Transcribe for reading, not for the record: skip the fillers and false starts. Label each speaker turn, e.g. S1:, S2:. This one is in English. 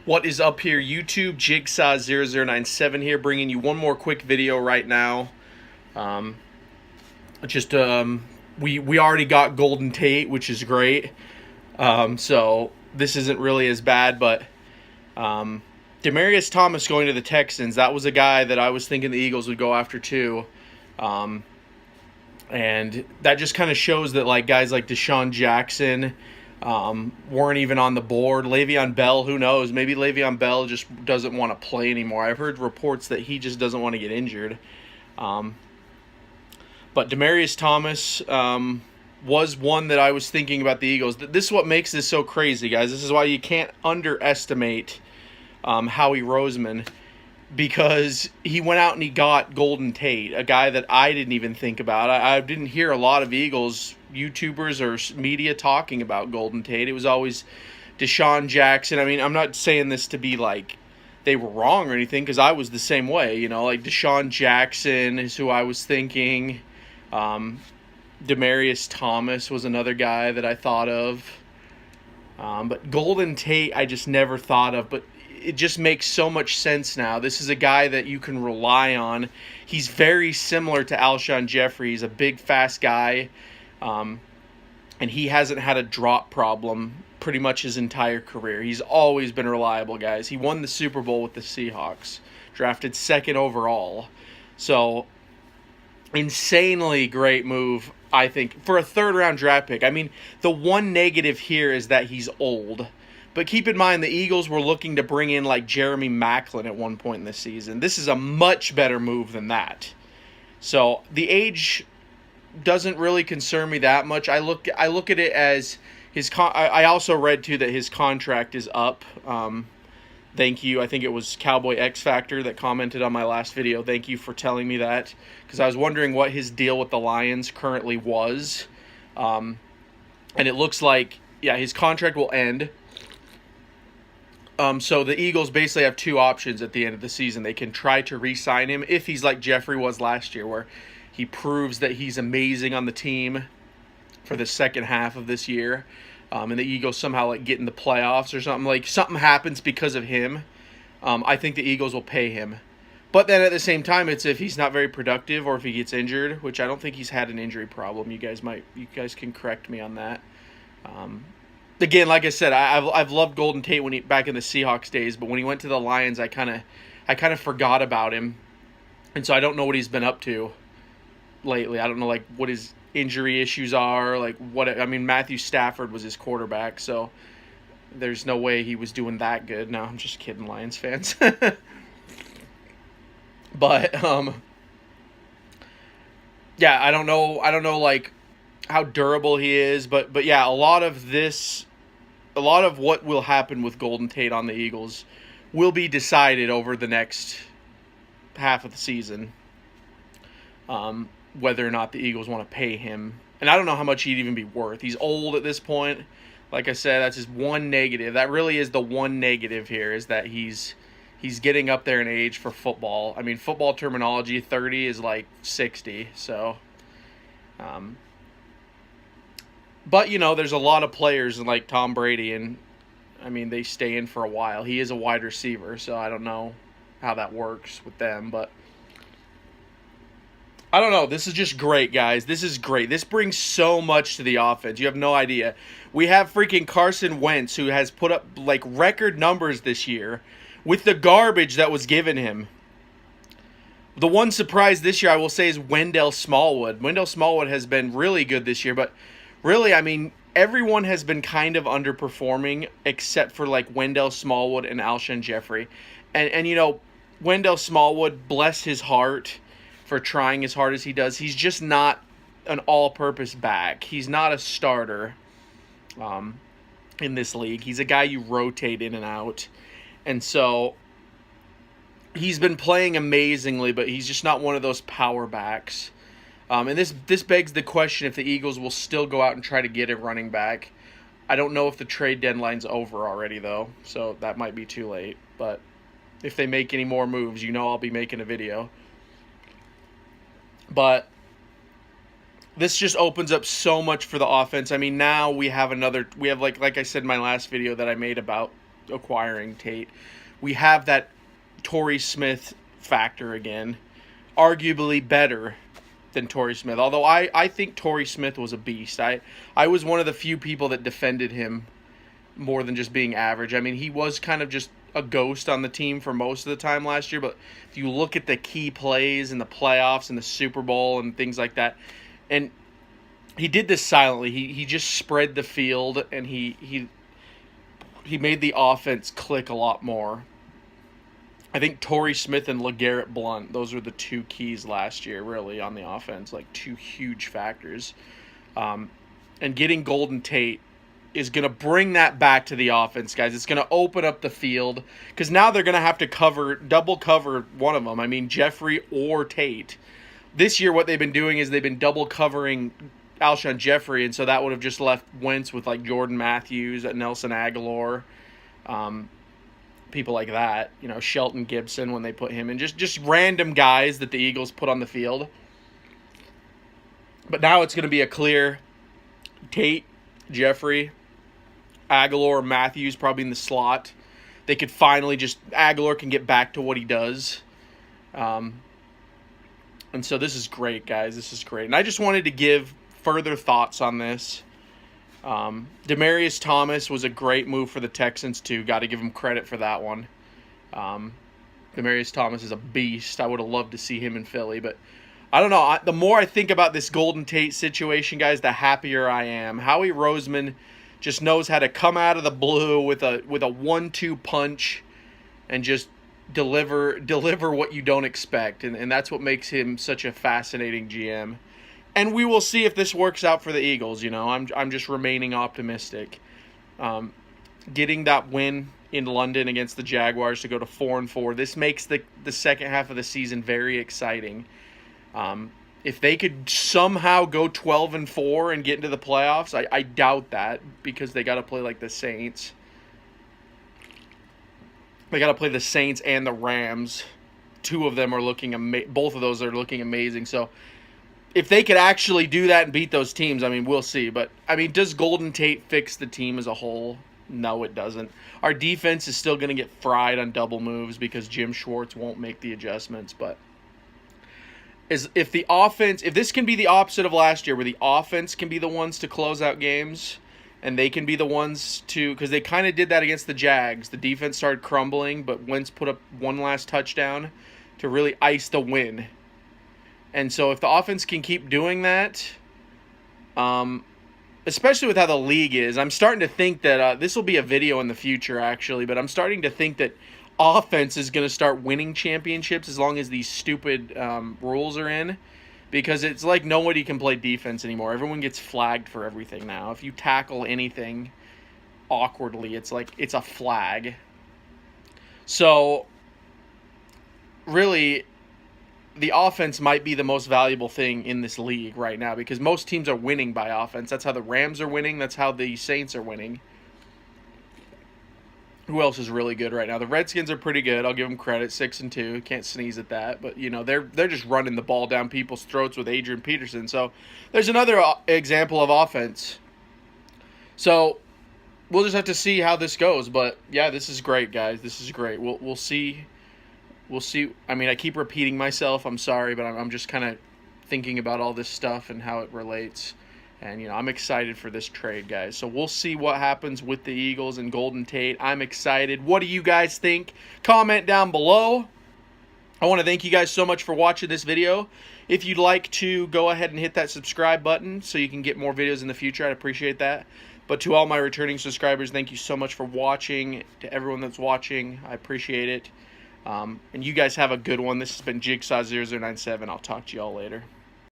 S1: What is up here, YouTube? Jigsaw0097 here, bringing you one more quick video right now. We already got Golden Tate, which is great. So this isn't really as bad, but Demaryius Thomas going to the Texans, that was a guy that I was thinking the Eagles would go after too. And that just kind of shows that like guys like Deshaun Jackson weren't even on the board. Le'Veon Bell, who knows? Maybe Le'Veon Bell just doesn't want to play anymore. I've heard reports that he just doesn't want to get injured. But Demaryius Thomas was one that I was thinking about the Eagles. This is what makes this so crazy, guys. This is why you can't underestimate Howie Roseman, because he went out and he got Golden Tate, a guy that I didn't even think about. I didn't hear a lot of Eagles YouTubers or media talking about Golden Tate. It was always Deshaun Jackson. I mean, I'm not saying this to be like they were wrong or anything, because I was the same way. You know, like Deshaun Jackson is who I was thinking. Demaryius Thomas was another guy that I thought of. But Golden Tate I just never thought of, but it just makes so much sense now. This is a guy that you can rely on. He's very similar to Alshon Jeffrey. He's a big, fast guy, and he hasn't had a drop problem pretty much his entire career. He's always been reliable, guys. He won the Super Bowl with the Seahawks, drafted second overall. So, insanely great move, I think, for a third-round draft pick. I mean, the one negative here is that he's old. But keep in mind, the Eagles were looking to bring in like Jeremy Maclin at one point in the season. This is a much better move than that. So the age doesn't really concern me that much. I look at it as his. I also read too that his contract is up. Thank you. I think it was Cowboy X Factor that commented on my last video. Thank you for telling me that, because I was wondering what his deal with the Lions currently was. And it looks like, yeah, his contract will end. So the Eagles basically have two options at the end of the season. They can try to re-sign him if he's like Jeffrey was last year, where he proves that he's amazing on the team for the second half of this year, and the Eagles somehow like get in the playoffs or something. Like something happens because of him. I think the Eagles will pay him. But then at the same time, it's if he's not very productive or if he gets injured, which I don't think he's had an injury problem. You guys can correct me on that. Again, like I said, I've loved Golden Tate when he back in the Seahawks days, but when he went to the Lions, I kind of forgot about him, and so I don't know what he's been up to lately. I don't know like what his injury issues are, like what. I mean, Matthew Stafford was his quarterback, so there's no way he was doing that good. No, I'm just kidding, Lions fans. But yeah, I don't know like how durable he is, but yeah, a lot of what will happen with Golden Tate on the Eagles will be decided over the next half of the season, whether or not the Eagles want to pay him. And I don't know how much he'd even be worth. He's old at this point. Like I said, that's his one negative. That really is the one negative here, is that he's getting up there in age for football. I mean, football terminology, 30 is like 60, so but, you know, there's a lot of players like Tom Brady, and, I mean, they stay in for a while. He is a wide receiver, so I don't know how that works with them. But I don't know. This is just great, guys. This is great. This brings so much to the offense. You have no idea. We have freaking Carson Wentz, who has put up, like, record numbers this year with the garbage that was given him. The one surprise this year, I will say, is Wendell Smallwood. Wendell Smallwood has been really good this year, but really, I mean, everyone has been kind of underperforming except for like Wendell Smallwood and Alshon Jeffrey. And you know, Wendell Smallwood, bless his heart for trying as hard as he does. He's just not an all-purpose back. He's not a starter in this league. He's a guy you rotate in and out. And so he's been playing amazingly, but he's just not one of those power backs. And this begs the question if the Eagles will still go out and try to get a running back. I don't know if the trade deadline's over already, though, so that might be too late. But if they make any more moves, you know I'll be making a video. But this just opens up so much for the offense. I mean, now we have like I said in my last video that I made about acquiring Tate. We have that Torrey Smith factor again, arguably better than Torrey Smith. Although I think Torrey Smith was a beast. I was one of the few people that defended him more than just being average. I mean, he was kind of just a ghost on the team for most of the time last year, but if you look at the key plays in the playoffs and the Super Bowl and things like that, and he did this silently. He just spread the field, and he made the offense click a lot more. I think Torrey Smith and LeGarrette Blount, those were the two keys last year, really, on the offense, like two huge factors. And getting Golden Tate is going to bring that back to the offense, guys. It's going to open up the field because now they're going to have to double cover one of them. I mean, Jeffrey or Tate. This year, what they've been doing is they've been double covering Alshon Jeffrey, and so that would have just left Wentz with like Jordan Matthews, Nelson Aguilar, people like that. You know, Shelton Gibson when they put him in, just random guys that the Eagles put on the field. But now it's going to be a clear Tate, Jeffrey, Aguilar, Matthews probably in the slot. They could finally Aguilar can get back to what he does. And so this is great, guys. This is great. And I just wanted to give further thoughts on this. Demaryius Thomas was a great move for the Texans, too. Got to give him credit for that one. Demaryius Thomas is a beast. I would have loved to see him in Philly, but I don't know. The more I think about this Golden Tate situation, guys, the happier I am. Howie Roseman just knows how to come out of the blue with a 1-2 punch and just deliver what you don't expect, and that's what makes him such a fascinating GM. And we will see if this works out for the Eagles. You know, I'm just remaining optimistic. Getting that win in London against the Jaguars to go to 4-4, this makes the second half of the season very exciting. If they could somehow go 12-4 and get into the playoffs, I doubt that because they got to play like the Saints. They got to play the Saints and the Rams. Two of them are looking both of those are looking amazing. So if they could actually do that and beat those teams, I mean, we'll see. But I mean, does Golden Tate fix the team as a whole? No, it doesn't. Our defense is still going to get fried on double moves because Jim Schwartz won't make the adjustments, but if this can be the opposite of last year, where the offense can be the ones to close out games, and they can be the ones to, because they kind of did that against the Jags. The defense started crumbling, but Wentz put up one last touchdown to really ice the win. And so if the offense can keep doing that, especially with how the league is, I'm starting to think that this will be a video in the future, actually, but I'm starting to think that offense is going to start winning championships as long as these stupid rules are in, because it's like nobody can play defense anymore. Everyone gets flagged for everything now. If you tackle anything awkwardly, it's like it's a flag. So really, the offense might be the most valuable thing in this league right now because most teams are winning by offense. That's how the Rams are winning. That's how the Saints are winning. Who else is really good right now? The Redskins are pretty good. I'll give them credit. 6-2. Can't sneeze at that. But, you know, they're just running the ball down people's throats with Adrian Peterson. So there's another example of offense. So we'll just have to see how this goes. But, yeah, this is great, guys. This is great. We'll see. We'll see. I mean, I keep repeating myself. I'm sorry, but I'm just kind of thinking about all this stuff and how it relates. And, you know, I'm excited for this trade, guys. So we'll see what happens with the Eagles and Golden Tate. I'm excited. What do you guys think? Comment down below. I want to thank you guys so much for watching this video. If you'd like to go ahead and hit that subscribe button so you can get more videos in the future, I'd appreciate that. But to all my returning subscribers, thank you so much for watching. To everyone that's watching, I appreciate it. And you guys have a good one. This has been Jigsaw0097. I'll talk to you all later.